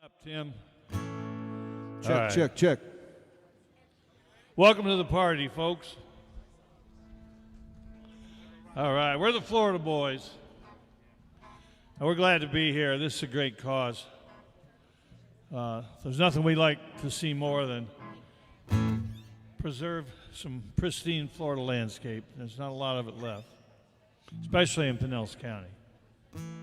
Up, Tim. Check, check, check. Welcome to the party, folks. All right, we're the Florida boys. And we're glad to be here. This is a great cause. There's nothing we like to see more than preserve some pristine Florida landscape. There's not a lot of it left, especially in Pinellas County.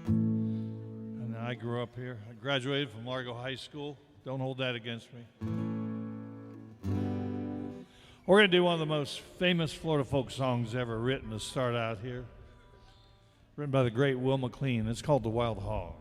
And I grew up here. I graduated from Largo High School. Don't hold that against me. We're going to do one of the most famous Florida folk songs ever written to start out here. Written by the great Will McLean. It's called The Wild Hog.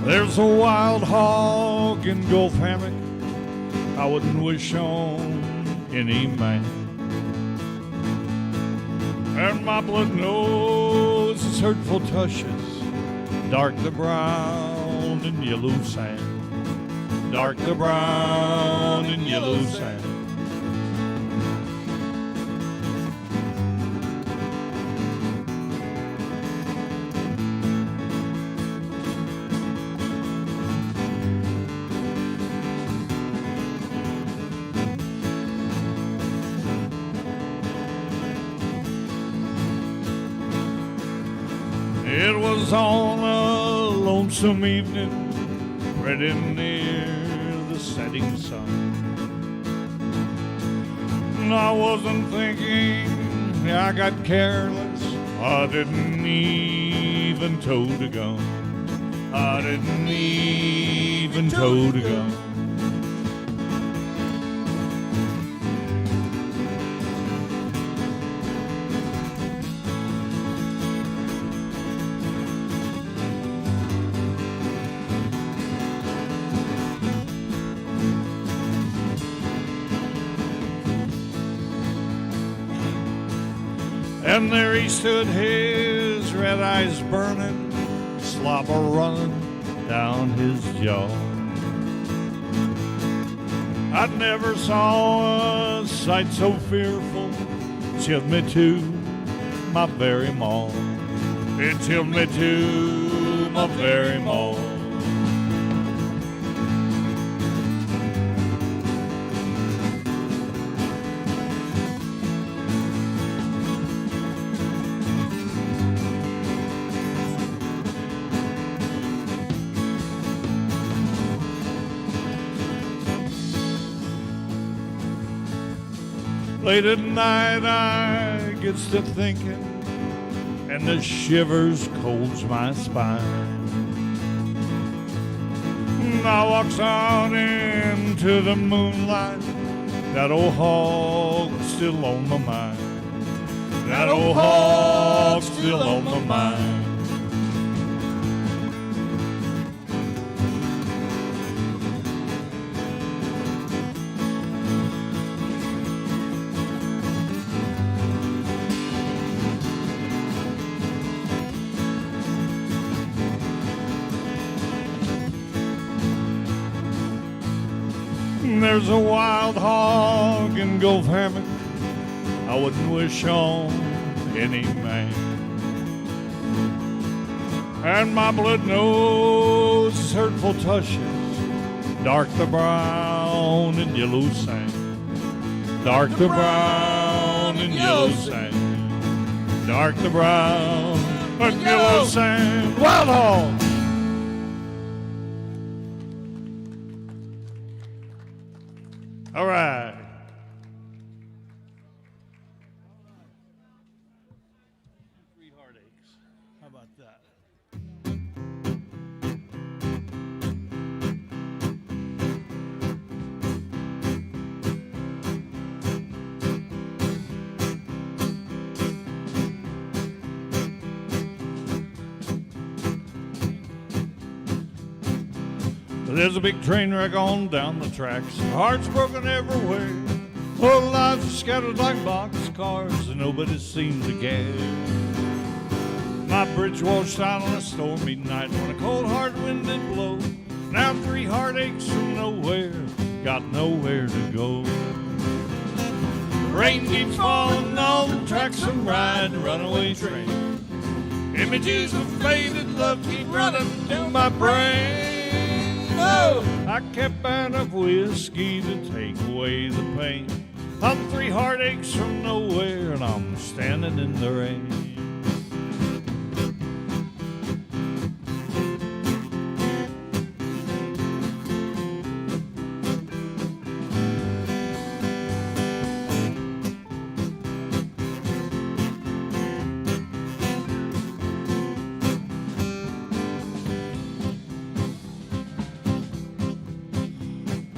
There's a wild hog in Gulf Hammock I wouldn't wish on any man. And my blood knows its hurtful tushes, dark the brown and yellow sand, dark the brown and yellow sand. It was on a lonesome evening, pretty near the setting sun. And I wasn't thinking, I got careless. I didn't even tote a gun. I didn't even tote a gun. And there he stood, his red eyes burning, slobber running down his jaw. I never saw a sight so fearful, chilled me to my very maw. It chilled me to my very maw. Late at night I gets to thinking, and the shivers colds my spine. And I walks out into the moonlight, that old hog's still on my mind. That old hog's still on my mind. There's a wild hog in Gulf Hammock I wouldn't wish on any man. And my blood knows its hurtful tushes, dark the brown and yellow sand, dark the brown and yellow sand, dark the brown and yellow sand. Wild hog! All right. Three heartaches. How about that? There's a big train wreck on down the tracks, hearts broken everywhere. Whole lives are scattered like boxcars, and nobody seems to care. bridge washed out on a stormy night when a cold hard wind did blow. Now 3 heartaches from nowhere, got nowhere to go. Rain keeps falling on the tracks I'm riding, runaway train. Images of faded love keep running through my brain. Oh, I kept buying up whiskey to take away the pain. I'm 3 heartaches from nowhere and I'm standing in the rain.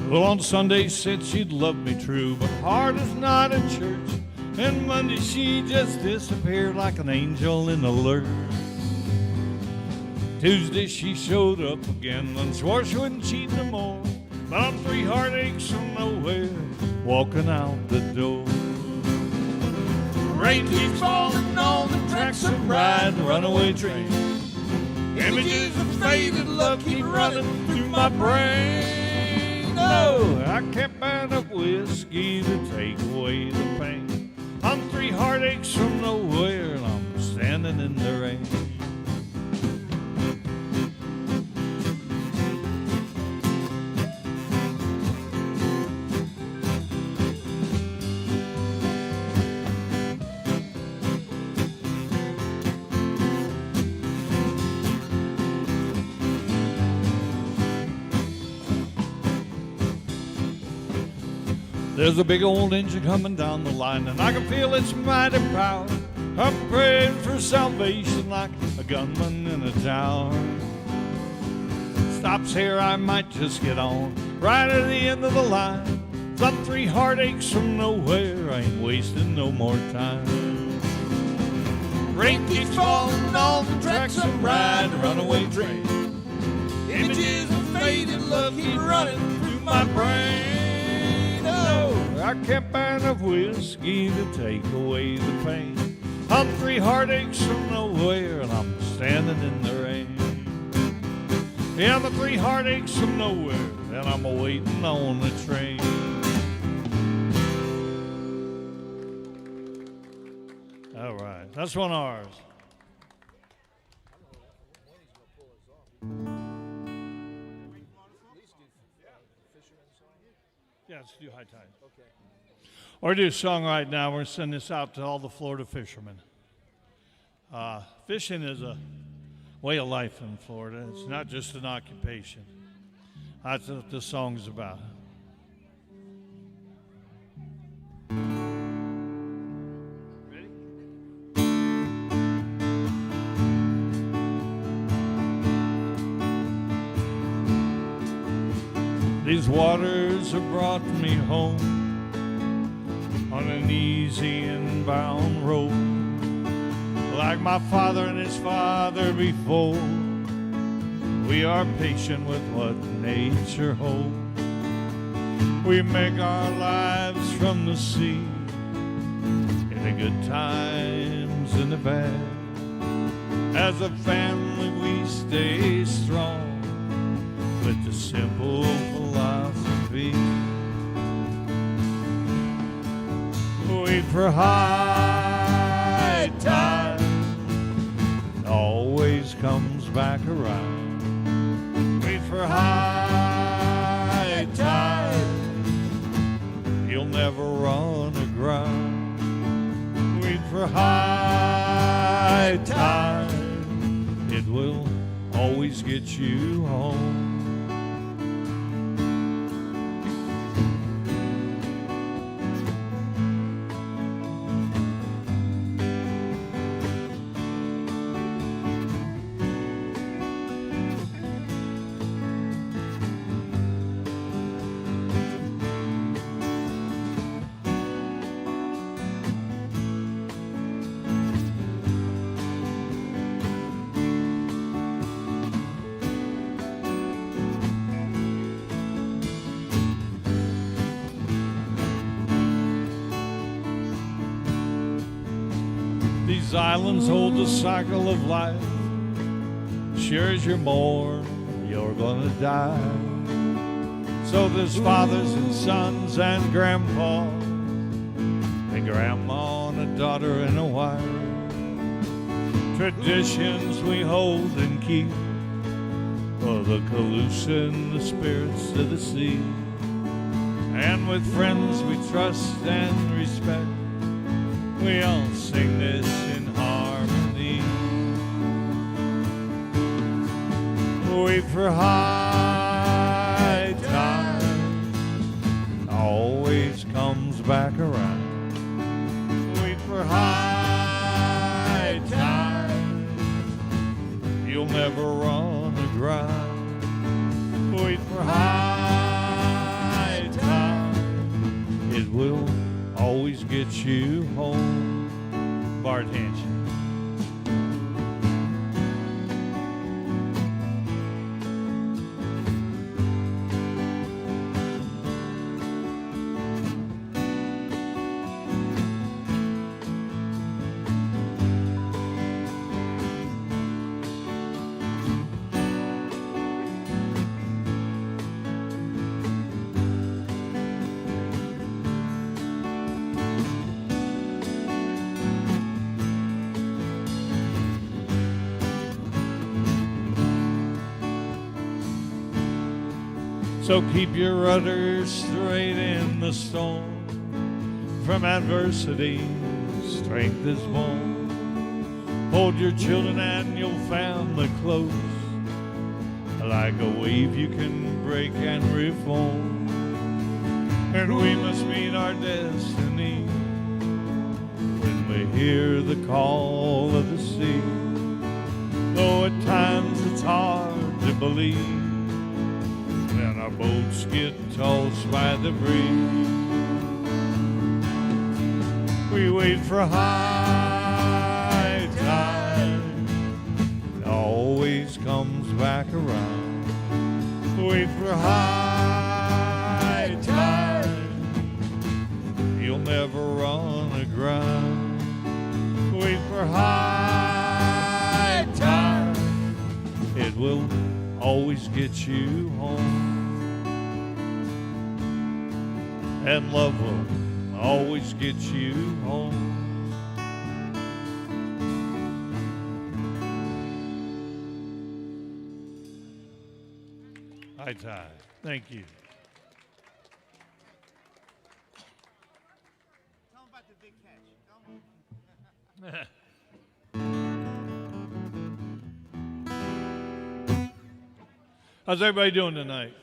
Well, on Sunday said she'd love me true, but heart is not in church. And Monday she just disappeared like an angel in a lurch. Tuesday she showed up again and swore she wouldn't cheat no more. But I'm 3 heartaches from nowhere, walking out the door. Rain keeps falling on the tracks I'm riding, runaway train. Images of faded love keep running through my brain. No, I can't buy enough whiskey to take away the pain. I'm 3 heartaches from nowhere and I'm standing in the rain. There's a big old engine coming down the line, and I can feel its mighty power. I'm praying for salvation like a gunman in a tower. Stops here, I might just get on right at the end of the line. I'm 3 heartaches from nowhere, I ain't wasting no more time. Rain keeps falling on the tracks I'm riding, runaway train. Images of faded love keep running through my brain. I can't buy enough whiskey to take away the pain. I'm 3 heartaches from nowhere and I'm standing in the rain. Yeah, I'm 3 heartaches from nowhere and I'm waiting on the train. All right, that's one of ours. Yeah, let's do High Tide. Okay. Or do a song right now. We're going to send this out to all the Florida fishermen. Fishing is a way of life in Florida. It's not just an occupation. That's what this song's about. Ready? These waters have brought me home on an easy and bound road, like my father and his father before. We are patient with what nature holds. We make our lives from the sea, in the good times and the bad. As a family we stay strong with the simple philosophy. Wait for high tide, it always comes back around. Wait for high tide, you'll never run aground. Wait for high tide, it will always get you home. These islands hold the cycle of life Sure as you're born, you're gonna die. So there's fathers and sons and grandpas, and grandma and a daughter and a wife. Traditions we hold and keep for the collusion, the spirits of the sea. And with friends we trust and respect, we all sing this in harmony. Wait for high tide, always comes back around. Wait for high tide, you'll never run aground. Wait for high tide, it will always get you home. Bart Hanson. So keep your rudder straight in the storm. From adversity, strength is born. Hold your children and your family close. Like a wave you can break and reform. And we must meet our destiny when we hear the call of the sea. Though at times it's hard to believe, and our boats get tossed by the breeze. We wait for high tide, it always comes back around. Wait for high tide, you'll never run aground. Wait for high tide, it will always get you home. And love will always get you home. High tide. Thank you. Tell them about the big catch. How's everybody doing tonight?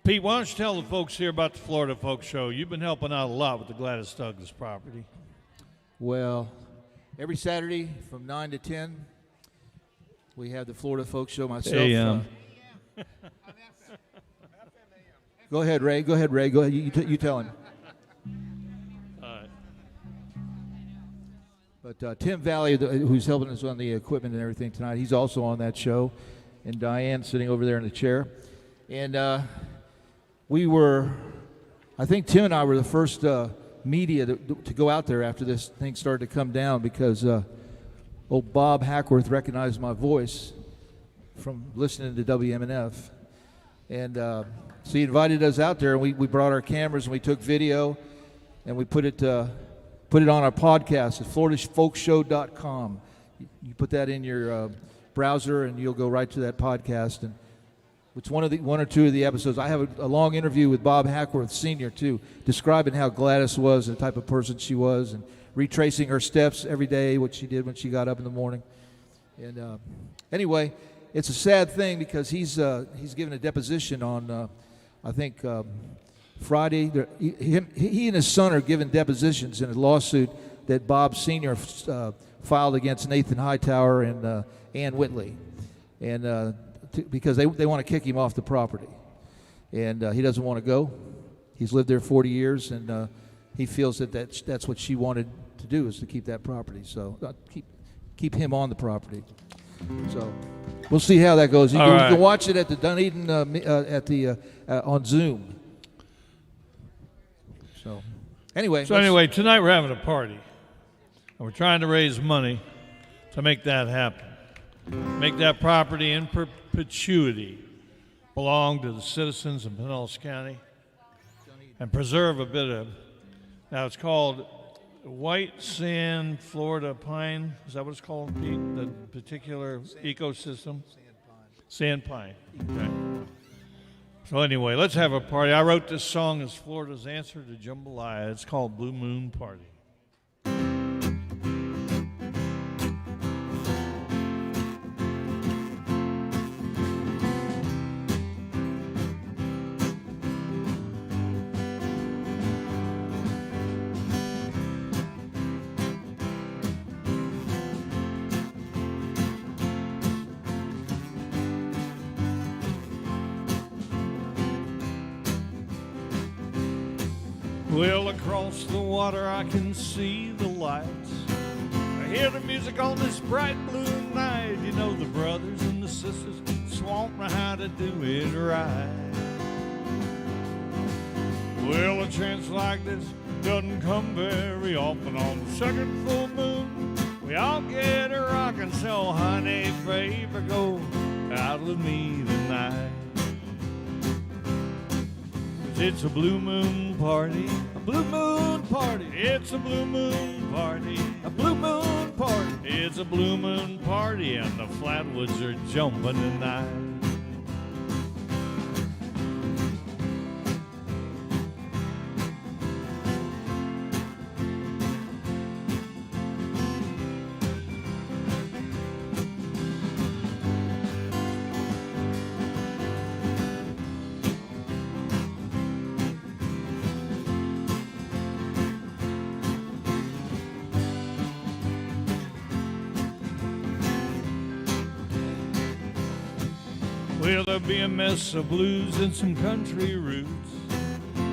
Pete, why don't you tell the folks here about the Florida Folk Show? You've been helping out a lot with the Gladys Douglas Property. Well, every Saturday from 9 to 10, we have the Florida Folk Show. Myself. Go ahead, Ray. Go ahead, Ray. Go ahead. You tell him. All right. But Tim Valley, who's helping us on the equipment and everything tonight, he's also on that show. And Diane sitting over there in the chair. And I think Tim and I were the first media to go out there after this thing started to come down, because old Bob Hackworth recognized my voice from listening to WMNF. And so he invited us out there, and we brought our cameras and we took video, and we put it on our podcast at FloridasFolkShow.com. You put that in your browser, and you'll go right to that podcast. And it's one or two of the episodes. I have a long interview with Bob Hackworth Sr. too, describing how Gladys was and the type of person she was, and retracing her steps every day, what she did when she got up in the morning. And anyway, it's a sad thing, because he's given a deposition on I think Friday. He and his son are giving depositions in a lawsuit that Bob Sr. filed against Nathan Hightower and Ann Whitley, and because they want to kick him off the property, and he doesn't want to go. He's lived there 40 years, and he feels that that's what she wanted to do, is to keep that property. So keep him on the property. So we'll see how that goes. You can watch it at the Dunedin on Zoom. So anyway, tonight we're having a party, and we're trying to raise money to make that happen. Make that property in perpetuity belong to the citizens of Pinellas County and preserve a bit of, now it's called white sand Florida pine. Is that what it's called, Pete? The particular ecosystem? Sand pine. Okay. So anyway, let's have a party. I wrote this song as Florida's answer to jambalaya. It's called Blue Moon Party. Well, across the water I can see the lights. I hear the music on this bright blue night. You know, the brothers and the sisters swamp me how to do it right. Well, a chance like this doesn't come very often. On the second full moon, we all get a rockin'. So, honey, baby, go out with me tonight. It's a blue moon party, a blue moon party. It's a blue moon party, a blue moon party. It's a blue moon party, and the Flatwoods are jumping tonight. Well, there'll be a mess of blues and some country roots,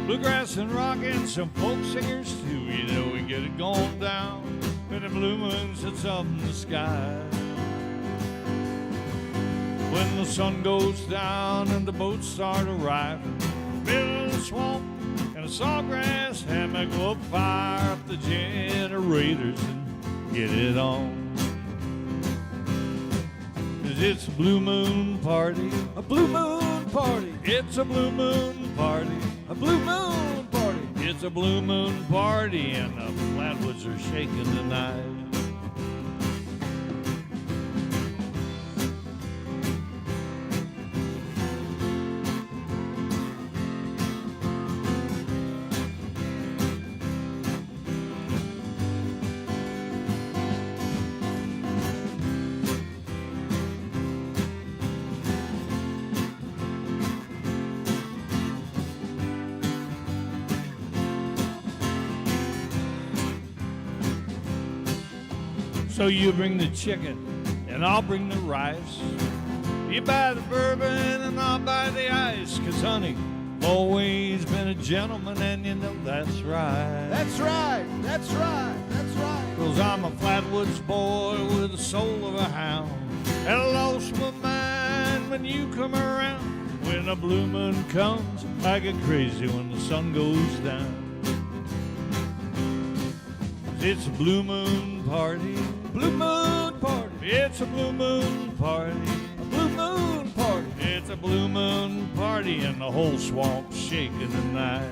bluegrass and rock and some folk singers too. You know, we get it going down when the blue moon sits up in the sky. When the sun goes down and the boats start arriving, middle of the swamp and a sawgrass hammock, we'll fire up the generators and get it on. It's a blue moon party, a blue moon party. It's a blue moon party, a blue moon party. It's a blue moon party, and the Flatwoods are shaking tonight. So you bring the chicken, and I'll bring the rice. You buy the bourbon, and I'll buy the ice. 'Cause, honey, I've always been a gentleman, and you know that's right. That's right, that's right, that's right. 'Cause I'm a Flatwoods boy with the soul of a hound, and I lost my mind when you come around. When the blue moon comes, I get crazy when the sun goes down. It's a blue moon party, blue moon party. It's a blue moon party, a blue moon party. It's a blue moon party, and the whole swamp's shaking tonight.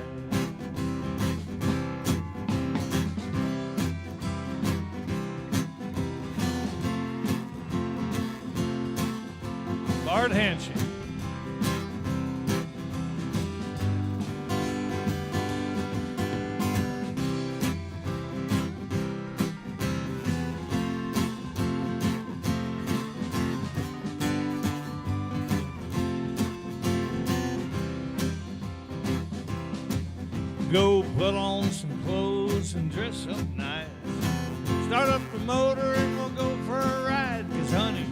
Lard handshake. Go put on some clothes and dress up nice. Start up the motor and we'll go for a ride. 'Cause, honey,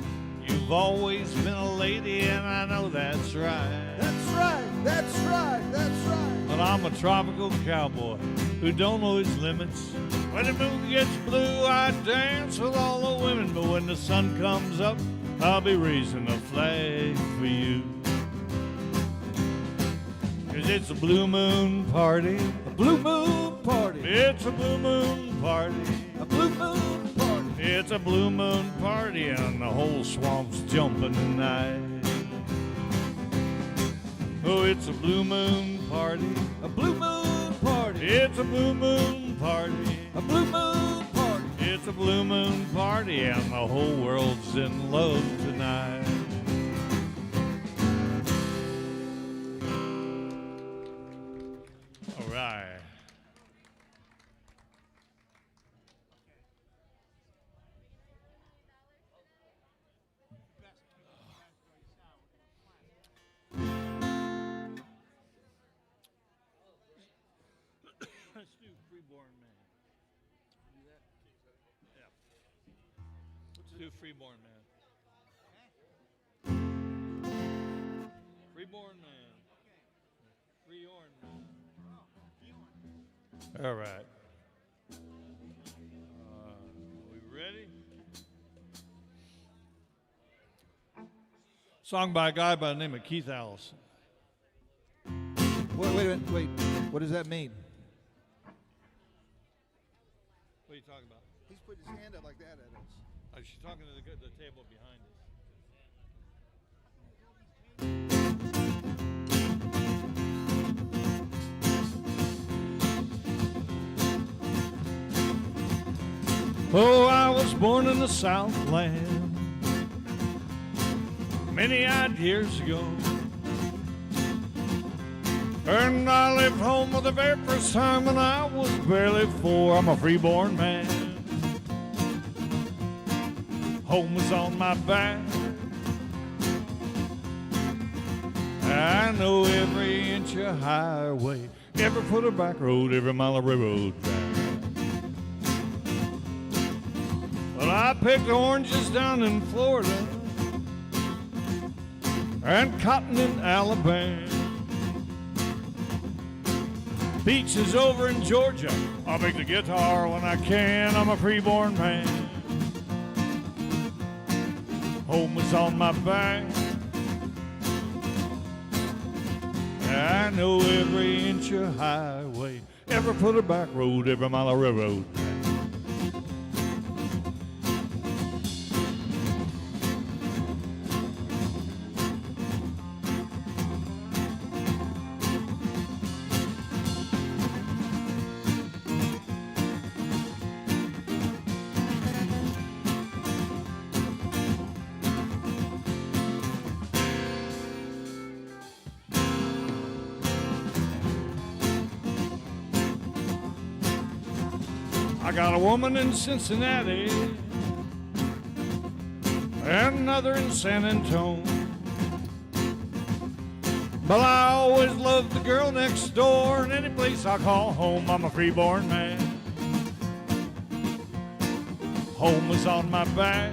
you've always been a lady, and I know that's right. That's right, that's right, that's right. But I'm a tropical cowboy who don't know his limits. When the moon gets blue, I dance with all the women. But when the sun comes up, I'll be raising a flag for you. 'Cause it's a blue moon party, a blue moon party. It's a blue moon party, a blue moon party. It's a blue moon party and the whole swamp's jumping tonight. Oh, it's a blue moon party. A blue moon party. It's a blue moon party. A blue moon party. It's a blue moon party and the whole world's in love tonight. All right. Let's do Freeborn Man. Do that? Yeah. Let's do Freeborn Man. Freeborn Man. Freeborn Man. All right. We ready? Song by a guy by the name of Keith Allison. Wait a minute. Wait. What does that mean? What are you talking about? He's put his hand up like that at us. She's talking to the table behind us. Oh, I was born in the Southland many odd years ago, and I left home for the very first time when I was barely 4. I'm a freeborn man. Home was on my back. I know every inch of highway, every foot of back road, every mile of railroad track. Well, I picked oranges down in Florida and cotton in Alabama. Peaches over in Georgia. I'll make the guitar when I can. I'm a freeborn man. Home was on my back. I know every inch of highway, every foot of back road, every mile of railroad track. I got a woman in Cincinnati and another in San Antonio, but I always loved the girl next door, and any place I call home, I'm a freeborn man. Home was on my back.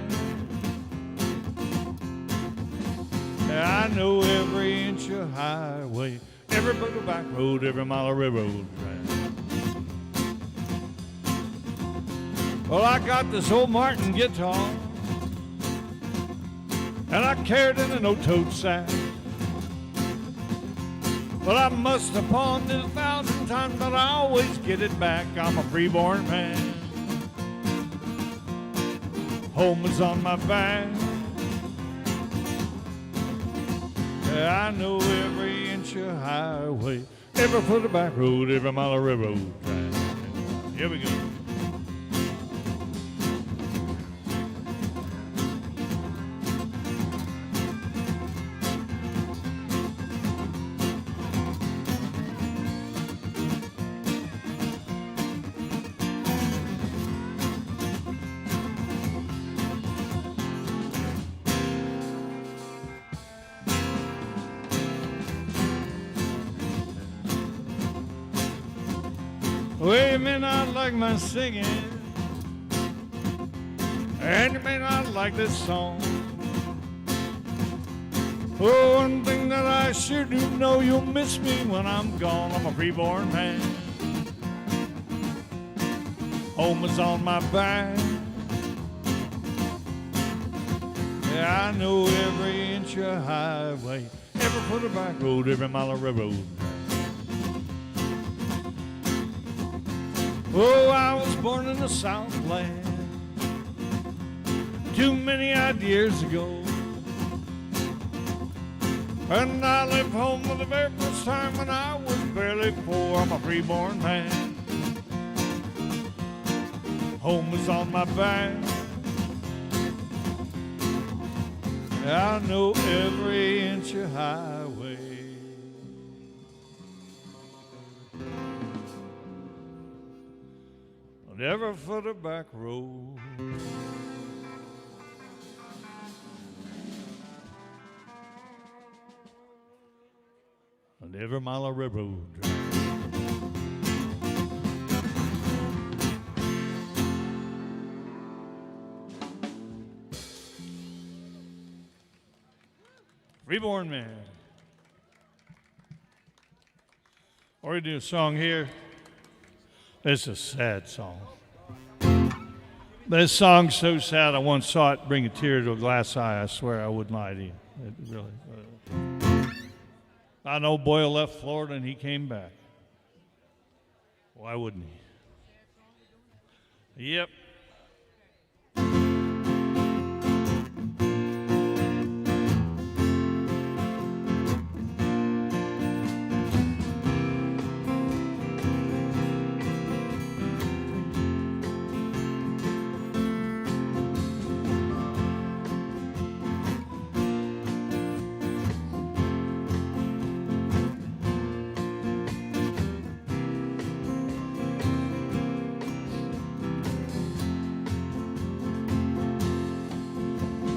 I know every inch of highway, every foot of back road, every mile of railroad track. Well, I got this old Martin guitar, and I carried it in a no-tote sack. Well, I must have pawned it 1,000 times, but I always get it back. I'm a freeborn man. Home is on my back. Yeah, I know every inch of highway, every foot of back road, every mile of railroad track. Here we go. Well, you may not like my singing, and you may not like this song. Oh, one thing that I sure do know, you'll miss me when I'm gone. I'm a freeborn man. Home is on my back. Yeah, I know every inch of highway, every foot of back road, every mile of railroad. Oh, I was born in the Southland too many odd years ago. And I left home for the very first time when I was barely 4. I'm a freeborn man. Home was on my back. I know every inch of highway. On every foot of back road. On every mile of railroad. Reborn man. We're going to do a song here. It's a sad song. This song's so sad I once saw it bring a tear to a glass eye. I swear I wouldn't lie to you. It really. I know Boyle left Florida and he came back. Why wouldn't he? Yep.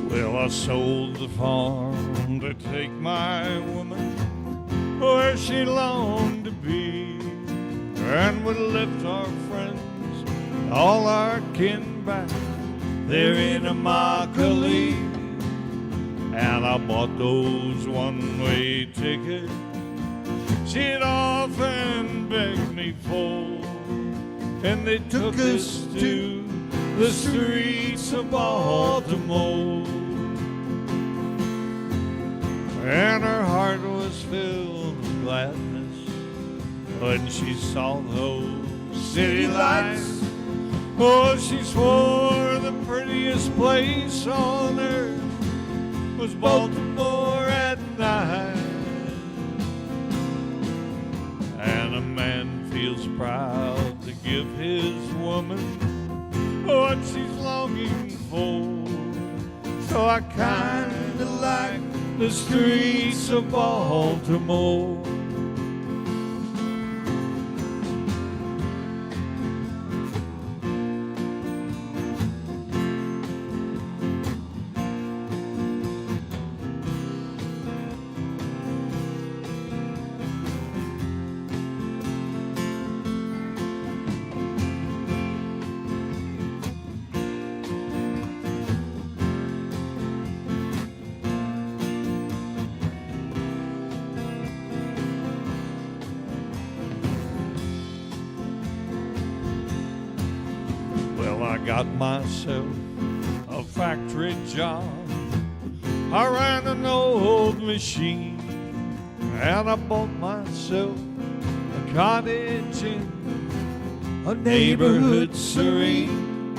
Well, I sold the farm to take my woman where she longed to be, and we left our friends, all our kin back there in Immokalee. And I bought those one-way tickets she'd often begged me for, and they took us to the streets of Baltimore. And her heart was filled with gladness when she saw those city lights. Oh, she swore the prettiest place on earth was Baltimore at night. And a man feels proud to give his woman what she's longing for. So I kinda like the streets of Baltimore. I got myself a factory job. I ran an old machine, and I bought myself a cottage in a neighborhood serene.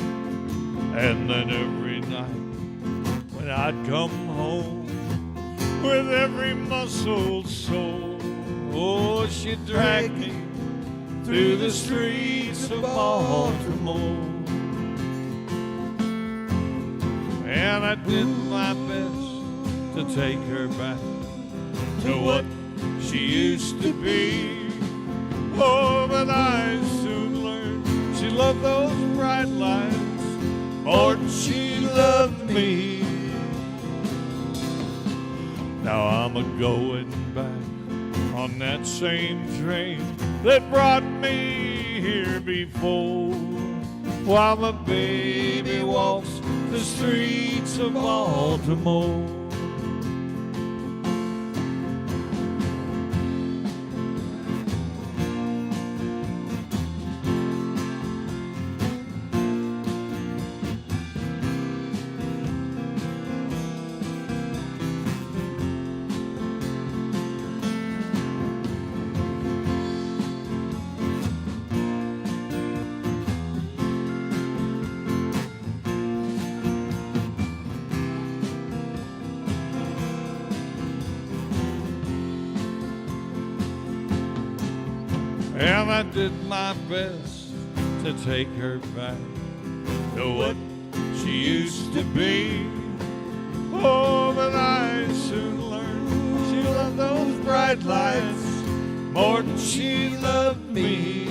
And then every night when I'd come home with every muscle sore, oh, she'd drag me through the streets of Baltimore. And I did my best to take her back to what she used to be. Oh, but I soon learned she loved those bright lights more than she loved me. Now I'm a-going back on that same train that brought me here before, while my baby walks the streets of Baltimore. and I did my best to take her back to what she used to be. Oh, but I soon learned she loved those bright lights more than she loved me.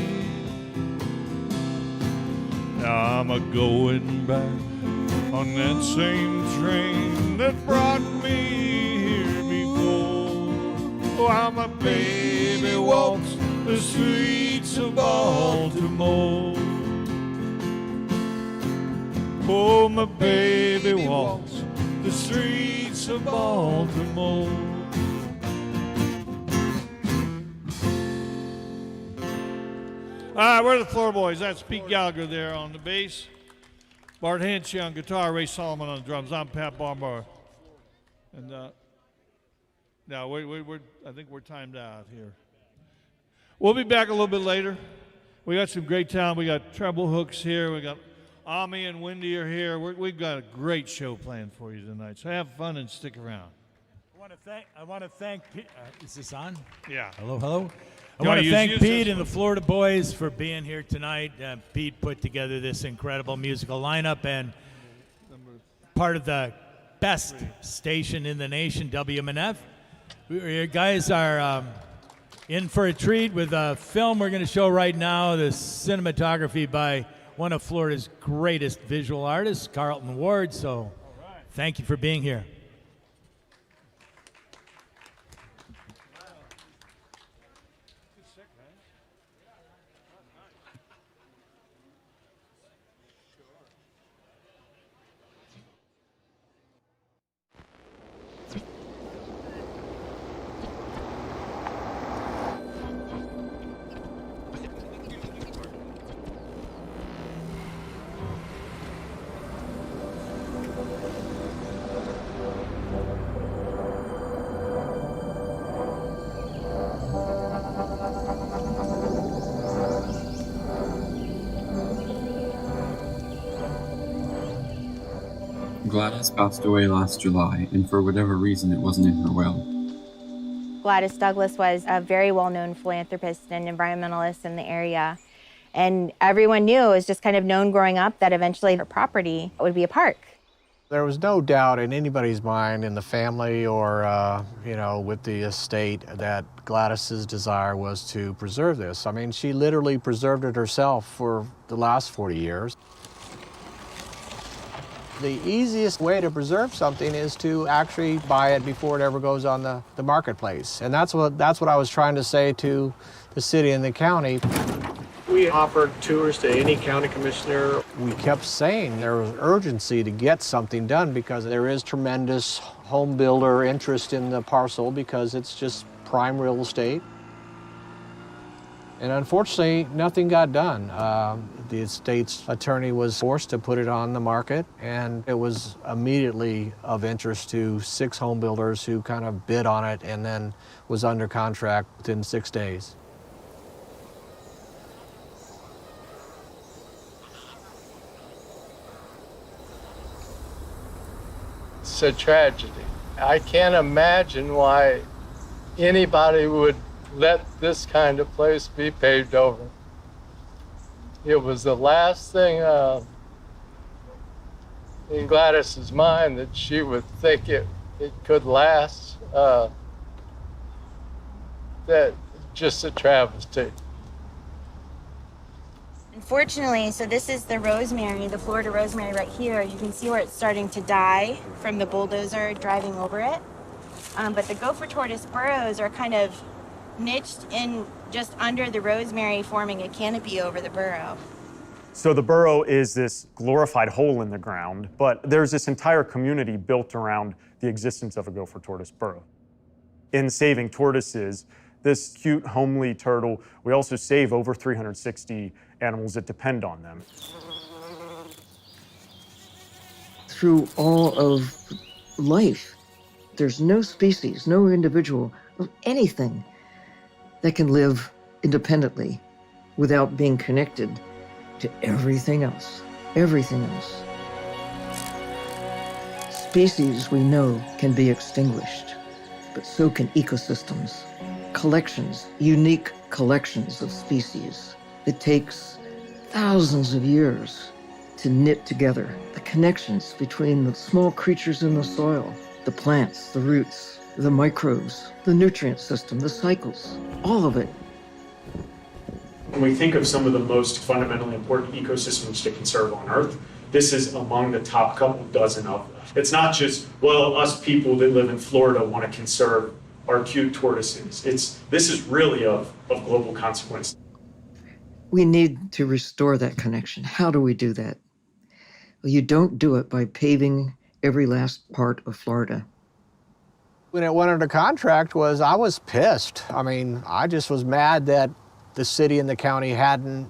Now I'm a-going back on that same train that brought me here before. Oh, how my baby walks the streets of Baltimore. Oh, my baby walks the streets of Baltimore. All right, we're the Floor Boys. That's Pete Gallagher there on the bass, Bart Hinchy on guitar, Ray Solomon on the drums. I'm Pat Barbar. And now I think we're timed out here. We'll be back a little bit later. We got some great talent. We got treble hooks here. We got Ami and Wendy are here. We've got a great show planned for you tonight. So have fun and stick around. I want to thank Pete. Is this on? Yeah. Hello. I want to thank Pete and the Florida Boys for being here tonight. Pete put together this incredible musical lineup and part of the best station in the nation, WMNF. You guys are in for a treat with a film we're going to show right now, the cinematography by one of Florida's greatest visual artists, Carlton Ward. So thank you for being here. Gladys passed away last July, and for whatever reason, it wasn't in her will. Gladys Douglas was a very well-known philanthropist and environmentalist in the area. And everyone knew, it was just kind of known growing up, that eventually her property would be a park. There was no doubt in anybody's mind, in the family or, with the estate, that Gladys's desire was to preserve this. I mean, she literally preserved it herself for the last 40 years. The easiest way to preserve something is to actually buy it before it ever goes on the marketplace. And that's what I was trying to say to the city and the county. We offered tours to any county commissioner. We kept saying there was urgency to get something done because there is tremendous home builder interest in the parcel because it's just prime real estate. And unfortunately, nothing got done. The estate's attorney was forced to put it on the market, and it was immediately of interest to 6 home builders who kind of bid on it and then was under contract within 6 days. It's a tragedy. I can't imagine why anybody would let this kind of place be paved over. It was the last thing in Gladys's mind that she would think it could last. That just a travesty. Unfortunately, so this is the rosemary, the Florida rosemary right here. You can see where it's starting to die from the bulldozer driving over it. But the gopher tortoise burrows are kind of niched in just under the rosemary, forming a canopy over the burrow. So the burrow is this glorified hole in the ground, but there's this entire community built around the existence of a gopher tortoise burrow. In saving tortoises, this cute, homely turtle, we also save over 360 animals that depend on them. Through all of life, there's no species, no individual of anything that can live independently without being connected to everything else, Species we know can be extinguished, but so can ecosystems, collections, unique collections of species. It takes thousands of years to knit together the connections between the small creatures in the soil, the plants, the roots, the microbes, the nutrient system, the cycles, all of it. When we think of some of the most fundamentally important ecosystems to conserve on Earth, this is among the top couple dozen of them. It's not just, well, us people that live in Florida want to conserve our cute tortoises. This is really of global consequence. We need to restore that connection. How do we do that? Well, you don't do it by paving every last part of Florida. When it went under contract I was pissed. I mean, I just was mad that the city and the county hadn't,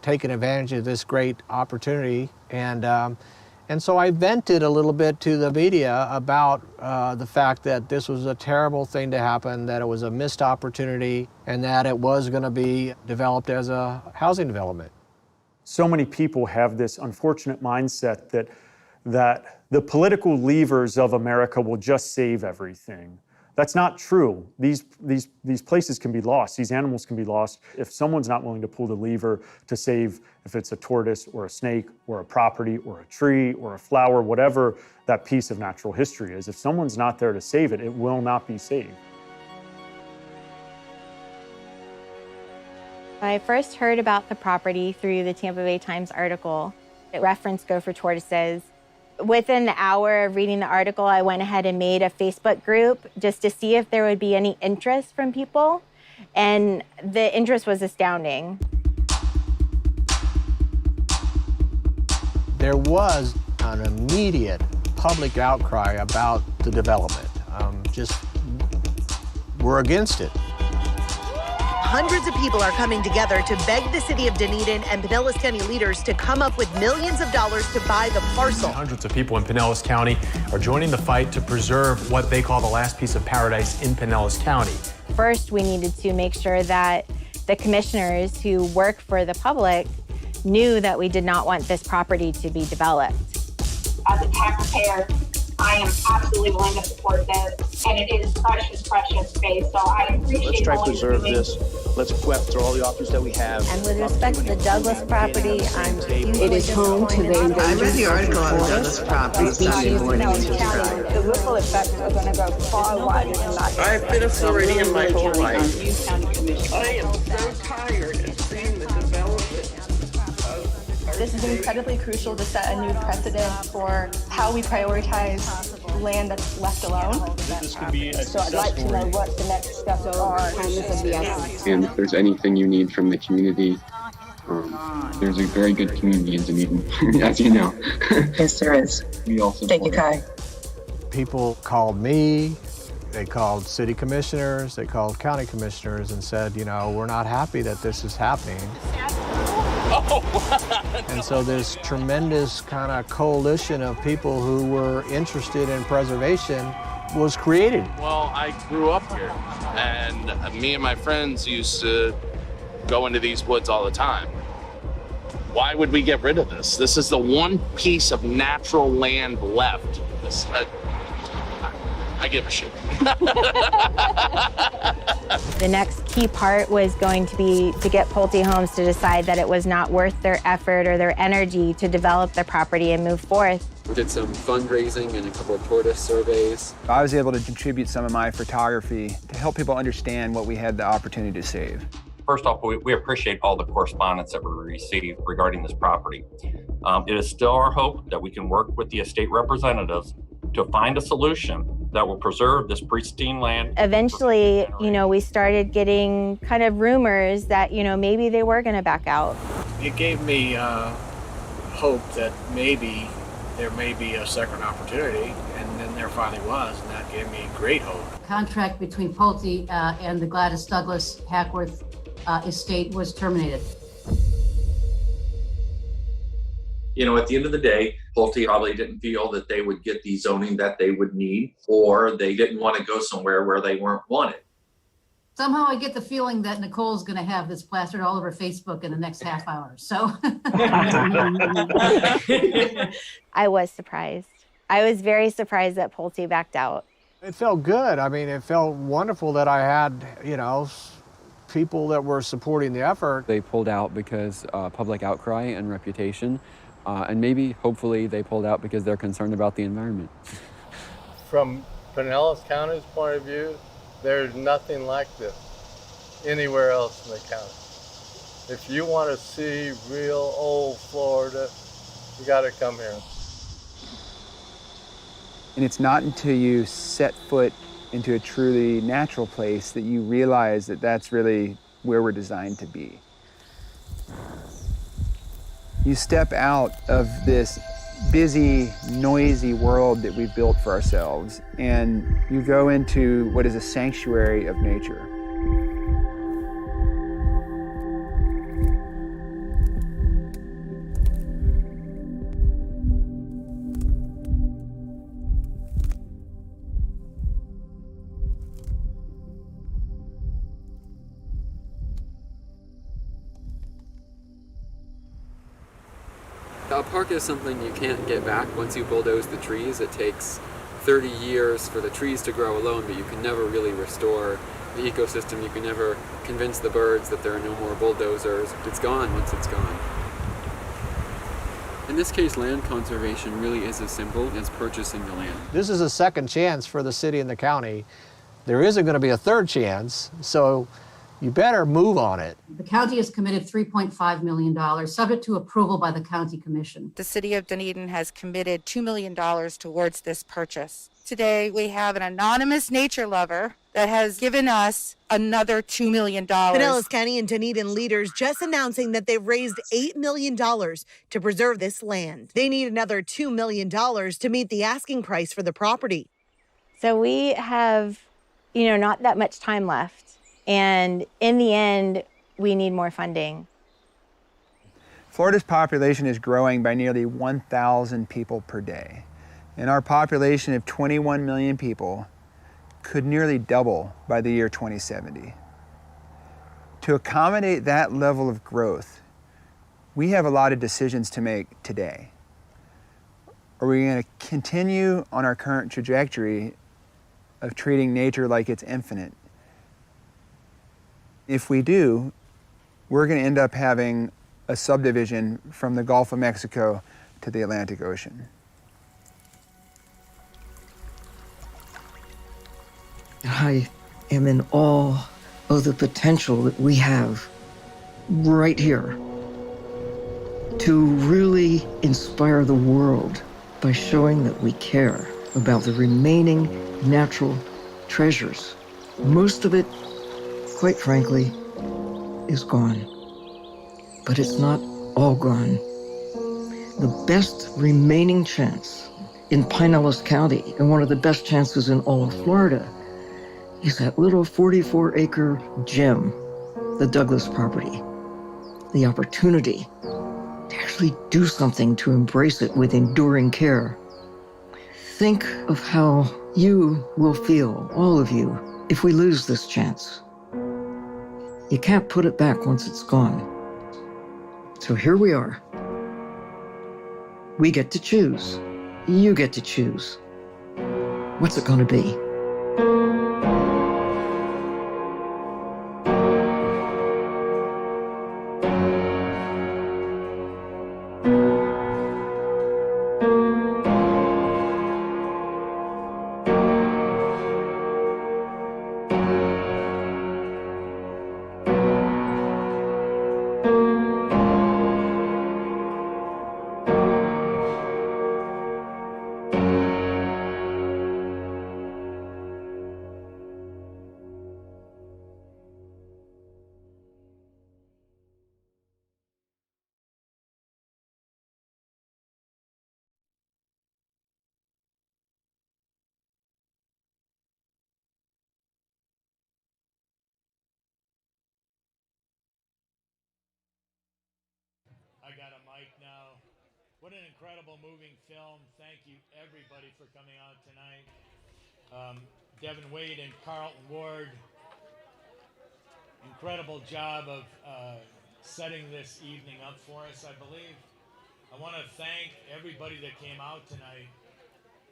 taken advantage of this great opportunity. And so I vented a little bit to the media about the fact that this was a terrible thing to happen, that it was a missed opportunity, and that it was going to be developed as a housing development. So many people have this unfortunate mindset that the political levers of America will just save everything. That's not true. These places can be lost. These animals can be lost. If someone's not willing to pull the lever to save, if it's a tortoise or a snake or a property or a tree or a flower, whatever that piece of natural history is, if someone's not there to save it, it will not be saved. I first heard about the property through the Tampa Bay Times article. It referenced gopher tortoises. Within the hour of reading the article, I went ahead and made a Facebook group just to see if there would be any interest from people, and the interest was astounding. There was an immediate public outcry about the development. We're against it. Hundreds of people are coming together to beg the city of Dunedin and Pinellas County leaders to come up with millions of dollars to buy the parcel. Hundreds of people in Pinellas County are joining the fight to preserve what they call the last piece of paradise in Pinellas County. First, we needed to make sure that the commissioners who work for the public knew that we did not want this property to be developed. As a taxpayer, I am absolutely willing to support this, and it is precious space, so I appreciate. Let's try to preserve this. Let's go after all the options that we have. And with respect to the Douglas property, it is home to the endangered. I read the article on the Douglas property Sunday morning. The ripple effects are going to go far wider than that. I've been a Floridian my whole life. I am so tired of seeing the development. This is incredibly crucial to set a new precedent for how we prioritize land that's left alone. So I'd like to know what the next steps are. And if there's anything you need from the community, there's a very good community in Dunedin, as you know. Yes, there is. We also Thank you, Kai. People called me, they called city commissioners, they called county commissioners and said, we're not happy that this is happening. And so this tremendous kind of coalition of people who were interested in preservation was created. Well, I grew up here, and me and my friends used to go into these woods all the time. Why would we get rid of this? This is the one piece of natural land left. I give a shit. The next key part was going to be to get Pulte Homes to decide that it was not worth their effort or their energy to develop the property and move forth. We did some fundraising and a couple of tortoise surveys. I was able to contribute some of my photography to help people understand what we had the opportunity to save. First off, we appreciate all the correspondence that we received regarding this property. It is still our hope that we can work with the estate representatives to find a solution that will preserve this pristine land. Eventually, we started getting kind of rumors that, maybe they were going to back out. It gave me hope that maybe there may be a second opportunity, and then there finally was, and that gave me great hope. Contract between Pulte and the Gladys Douglas Hackworth estate was terminated. At the end of the day, Pulte probably didn't feel that they would get the zoning that they would need, or they didn't want to go somewhere where they weren't wanted. Somehow I get the feeling that Nicole's going to have this plastered all over Facebook in the next half hour. So I was surprised. I was very surprised that Pulte backed out. It felt good. I mean, it felt wonderful that I had, people that were supporting the effort. They pulled out because public outcry and reputation, and maybe, hopefully, they pulled out because they're concerned about the environment. From Pinellas County's point of view, there's nothing like this anywhere else in the county. If you want to see real old Florida, you got to come here. And it's not until you set foot into a truly natural place that you realize that that's really where we're designed to be. You step out of this busy, noisy world that we've built for ourselves, and you go into what is a sanctuary of nature. A park is something you can't get back once you bulldoze the trees. It takes 30 years for the trees to grow alone, but you can never really restore the ecosystem. You can never convince the birds that there are no more bulldozers. It's gone once it's gone. In this case, land conservation really is as simple as purchasing the land. This is a second chance for the city and the county. There isn't going to be a third chance, so you better move on it. The county has committed $3.5 million, subject to approval by the county commission. The city of Dunedin has committed $2 million towards this purchase. Today, we have an anonymous nature lover that has given us another $2 million. Pinellas County and Dunedin leaders just announcing that they've raised $8 million to preserve this land. They need another $2 million to meet the asking price for the property. So we have, not that much time left. And in the end, we need more funding. Florida's population is growing by nearly 1,000 people per day. And our population of 21 million people could nearly double by the year 2070. To accommodate that level of growth, we have a lot of decisions to make today. Are we going to continue on our current trajectory of treating nature like it's infinite? If we do, we're going to end up having a subdivision from the Gulf of Mexico to the Atlantic Ocean. I am in awe of the potential that we have right here to really inspire the world by showing that we care about the remaining natural treasures. Most of it, quite frankly, is gone. But it's not all gone. The best remaining chance in Pinellas County, and one of the best chances in all of Florida, is that little 44-acre gem, the Douglas property. The opportunity to actually do something to embrace it with enduring care. Think of how you will feel, all of you, if we lose this chance. You can't put it back once it's gone. So here we are. We get to choose. You get to choose. What's it going to be? I got a mic now. What an incredible moving film. Thank you, everybody, for coming out tonight. Devin Wade and Carlton Ward, incredible job of setting this evening up for us, I believe. I want to thank everybody that came out tonight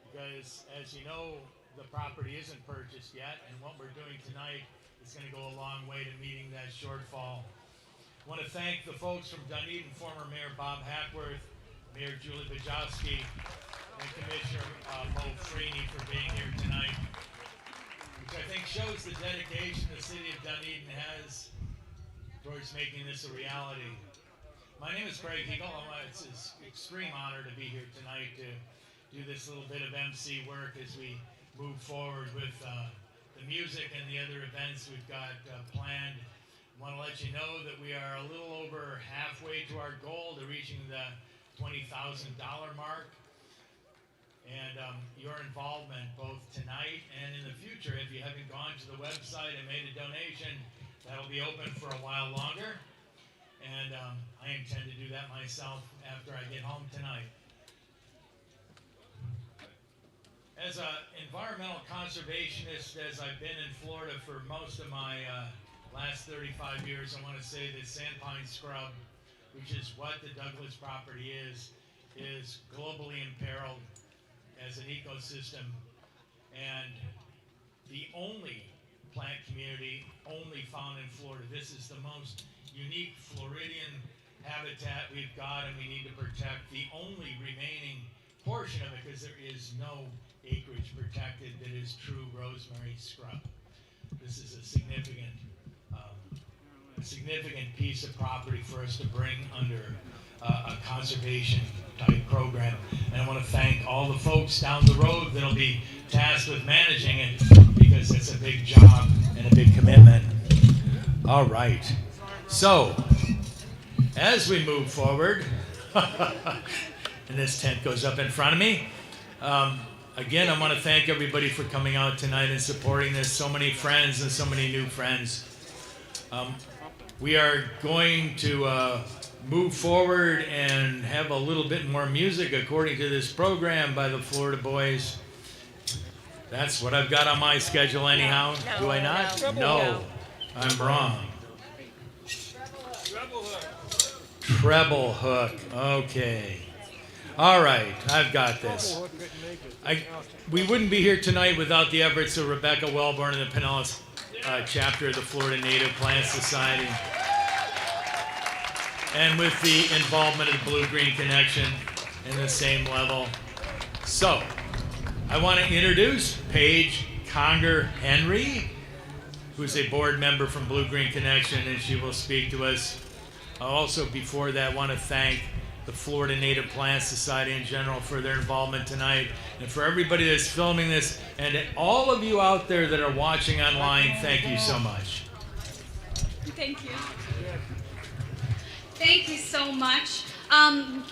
because, as you know, the property isn't purchased yet, and what we're doing tonight It's going to go a long way to meeting that shortfall. I want to thank the folks from Dunedin, former Mayor Bob Hackworth, Mayor Julie Bajowski, and Commissioner Mo Freeney for being here tonight, which I think shows the dedication the city of Dunedin has towards making this a reality. My name is Craig Huegel. It's an extreme honor to be here tonight to do this little bit of MC work as we move forward with the music and the other events we've got planned. I want to let you know that we are a little over halfway to our goal to reaching the $20,000 mark. And your involvement both tonight and in the future, if you haven't gone to the website and made a donation, that'll be open for a while longer. And I intend to do that myself after I get home tonight. As an environmental conservationist, as I've been in Florida for most of my last 35 years, I want to say that sandpine scrub, which is what the Douglas property is globally imperiled as an ecosystem, and the only plant community only found in Florida. This is the most unique Floridian habitat we've got, and we need to protect the only remaining portion of it, because there is no acreage protected that is true rosemary scrub. This is a significant piece of property for us to bring under a conservation type program. And I want to thank all the folks down the road that'll be tasked with managing it, because it's a big job and a big commitment. All right. So, as we move forward, and this tent goes up in front of me, again, I want to thank everybody for coming out tonight and supporting this. So many friends and so many new friends. We are going to move forward and have a little bit more music according to this program by the Florida Boys. That's what I've got on my schedule anyhow. Do I not? No, I'm wrong. Treble hook. Okay. All right, I've got this. We wouldn't be here tonight without the efforts of Rebecca Wellborn and the Pinellas chapter of the Florida Native Plant Society, and with the involvement of the Blue-Green Connection in the same level. So, I want to introduce Paige Conger-Henry, who's a board member from Blue-Green Connection, and she will speak to us. I also, before that, want to thank the Florida Native Plant Society in general for their involvement tonight, and for everybody that's filming this, and all of you out there that are watching online, thank you so much. Thank you. Thank you so much.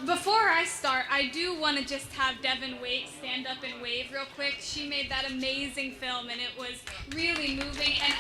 Before I start, I do want to just have Devin Waite stand up and wave real quick. She made that amazing film, and it was really moving. And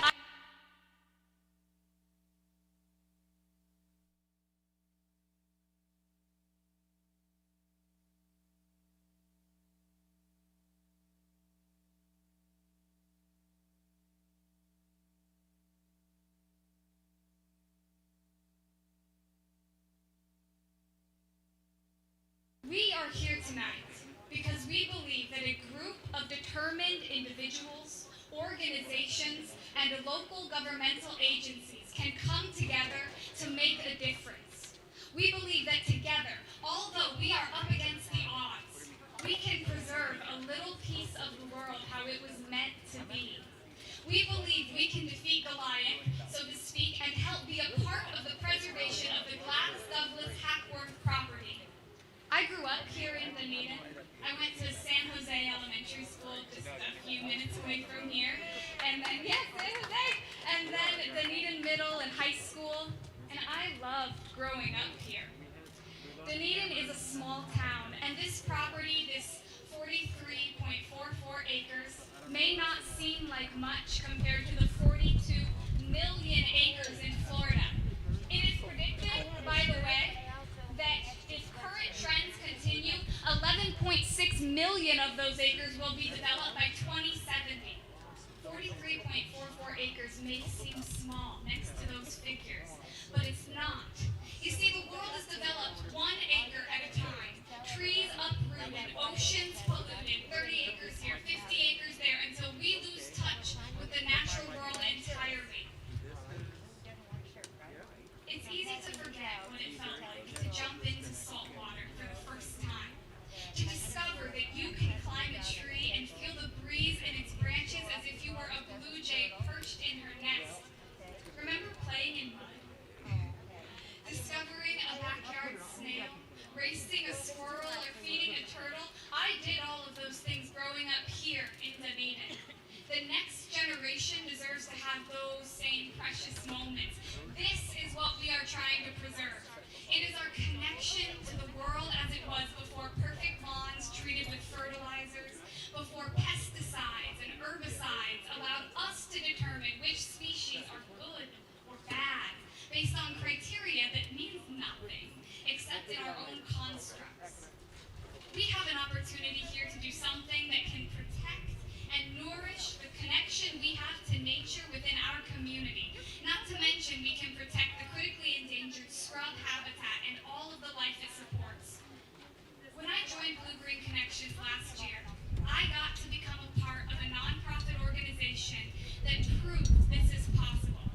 we are here tonight because we believe that a group of determined individuals, organizations, and local governmental agencies can come together to make a difference. We believe that together, although we are up against the odds, we can preserve a little piece of the world how it was meant to be. We believe we can defeat Goliath, so to speak, and help be a part of the preservation of the Gladys Douglas property. I grew up here in Dunedin. I went to San Jose Elementary School, just a few minutes away from here. And then, yes, San Jose! And then Dunedin Middle and High School. And I loved growing up here. Dunedin is a small town, and this property, this 43.44 acres, may not seem like much compared to the 42 million acres in Florida. It is predicted, by the way, that if current trends continue, 11.6 million of those acres will be developed by 2070. 43.44 acres may seem small next to those figures, but it's not. You see, the world is developed 1 acre at a time. Trees uprooted, oceans polluted, 30 acres here, 50 acres there, until we lose touch with the natural world entirely. have those same precious moments. This is what we are trying to preserve. It is our connection to the world as it was before perfect lawns treated with fertilizers, before pesticides and herbicides allowed us to determine which species are good or bad based on criteria that means nothing except in our own constructs. We have an opportunity here to do something that can protect and nourish the connection we have to nature within our community. Not to mention we can protect the critically endangered scrub habitat and all of the life it supports. When I joined Blue Green Connections last year, I got to become a part of a nonprofit organization that proves this is possible.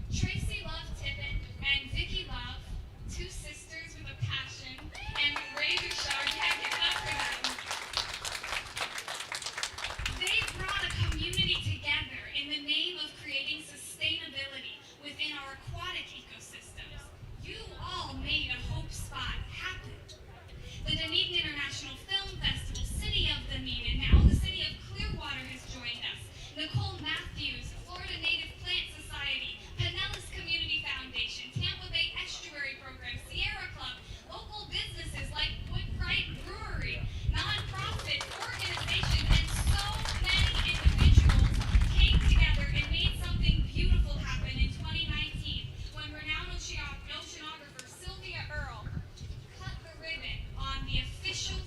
Tracy Love Tippett and Vicki Love, two sisters with a passion, and Ray Bouchard, can't give it up for them. They brought a community together in the name of creating sustainability within our aquatic ecosystems. You all made a hope spot happen. The Dunedin International Film Festival, City of Dunedin, now the City of Clearwater has joined us. Nicole Matthews, Florida Native Plant Society, Pinellas Community Foundation, Tampa Bay Estuary Program, Sierra Club, local businesses like Woodbright Brewery, nonprofit organizations, and so many individuals came together and made something beautiful happen in 2019 when renowned oceanographer Sylvia Earle cut the ribbon on the officially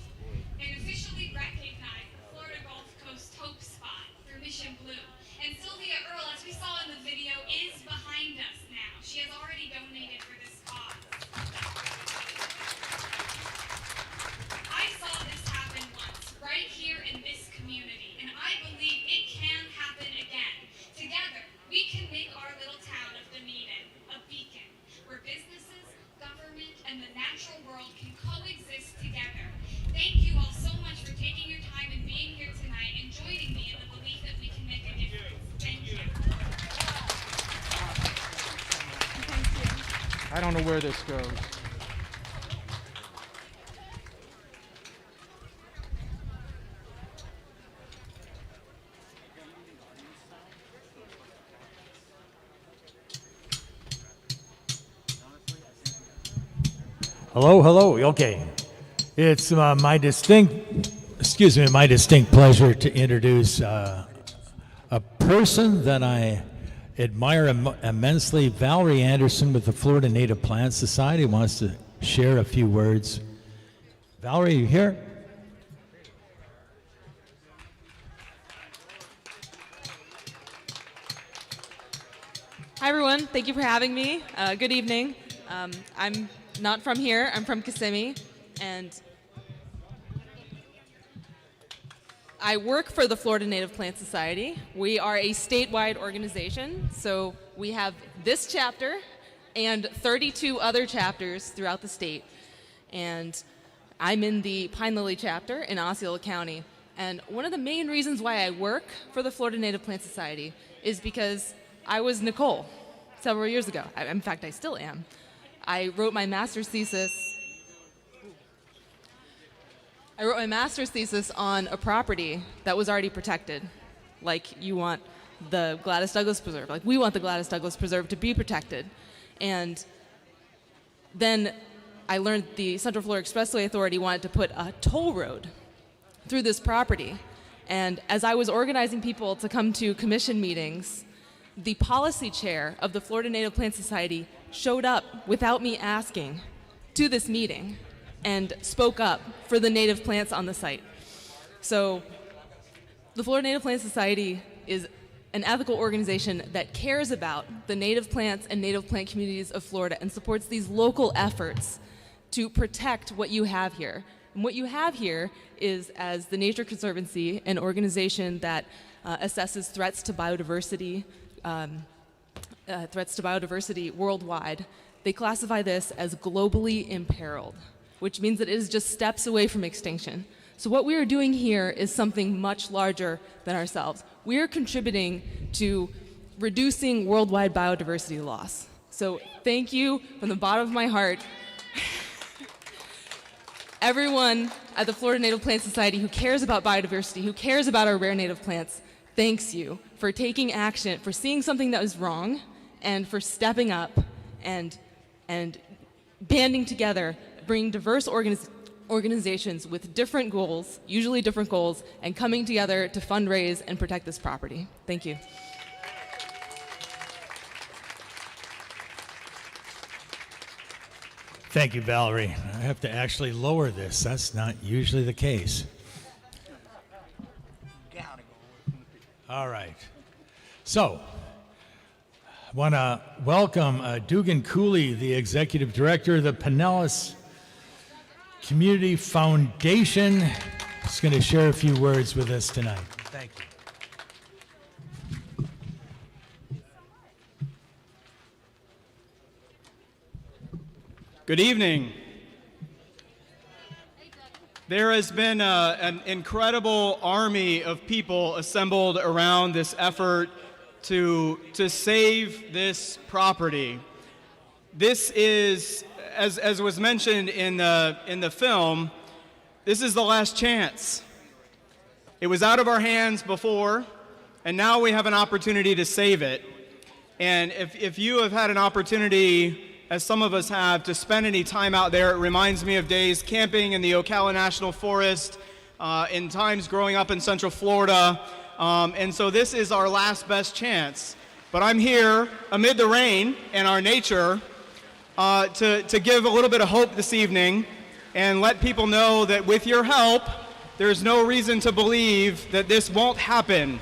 recognized Florida Gulf Coast Hope Spot through Mission Blue. And Sylvia Earle, as we saw in the video, is behind us now. She has already donated for this cause. I saw this happen once, right here in this community, and I believe it can happen again. Together, we can make our little town of Dunedin a beacon where businesses, government, and the natural world can coexist together. Thank you all so much for taking your time and being here tonight and joining me in the belief that we can make a difference. Thank you. I don't know where this goes. Hello, hello. Okay, it's my distinct pleasure to introduce a person that I admire immensely. Valerie Anderson with the Florida Native Plant Society wants to share a few words. Valerie, you here? Hi everyone, thank you for having me. Good evening. I'm not from here, I'm from Kissimmee, and I work for the Florida Native Plant Society. We are a statewide organization, so we have this chapter and 32 other chapters throughout the state. And I'm in the Pine Lily chapter in Osceola County. And one of the main reasons why I work for the Florida Native Plant Society is because I was Nicole several years ago. In fact, I still am. I wrote my master's thesis on a property that was already protected. Like you want the Gladys Douglas Preserve, like we want the Gladys Douglas Preserve to be protected. And then I learned the Central Florida Expressway Authority wanted to put a toll road through this property. And as I was organizing people to come to commission meetings, the policy chair of the Florida Native Plant Society showed up without me asking to this meeting and spoke up for the native plants on the site. So the Florida Native Plant Society is an ethical organization that cares about the native plants and native plant communities of Florida and supports these local efforts to protect what you have here. And what you have here is, as the Nature Conservancy, an organization that assesses threats to biodiversity worldwide, they classify this as globally imperiled, which means that it is just steps away from extinction. So what we are doing here is something much larger than ourselves. We are contributing to reducing worldwide biodiversity loss. So thank you from the bottom of my heart. Everyone at the Florida Native Plant Society who cares about biodiversity, who cares about our rare native plants, thanks you for taking action, for seeing something that was wrong, and for stepping up and banding together, bringing diverse organizations with different goals, usually different goals, and coming together to fundraise and protect this property. Thank you. Thank you, Valerie. I have to actually lower this. That's not usually the case. All right. So, I want to welcome Dugan Cooley, the Executive Director of the Pinellas Community Foundation. He's going to share a few words with us tonight. Thank you. Good evening. There has been an incredible army of people assembled around this effort to save this property. This is, as was mentioned in the film, this is the last chance. It was out of our hands before, and now we have an opportunity to save it. And if you have had an opportunity, as some of us have, to spend any time out there, it reminds me of days camping in the Ocala National Forest, in times growing up in Central Florida. And so this is our last best chance. But I'm here amid the rain and our nature to give a little bit of hope this evening and let people know that with your help, there's no reason to believe that this won't happen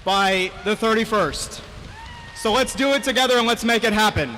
by the 31st. So let's do it together and let's make it happen.